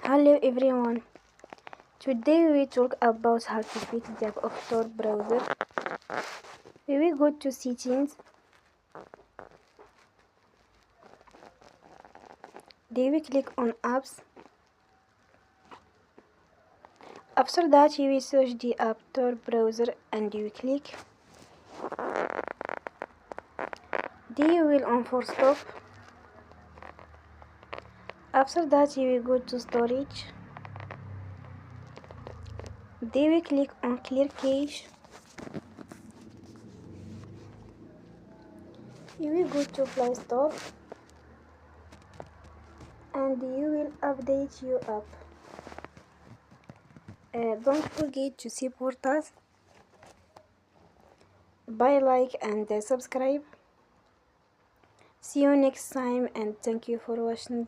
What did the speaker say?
Hello everyone. Today we talk about how to fix the App Store browser. We will go to settings. Then we click on apps. After that you will search the App Store browser and you click. Then you will on force stop. After that you will go to storage. Then we click on clear cache. You will go to Play Store and you will update your app. Don't forget to support us by like and subscribe. See you next time and thank you for watching.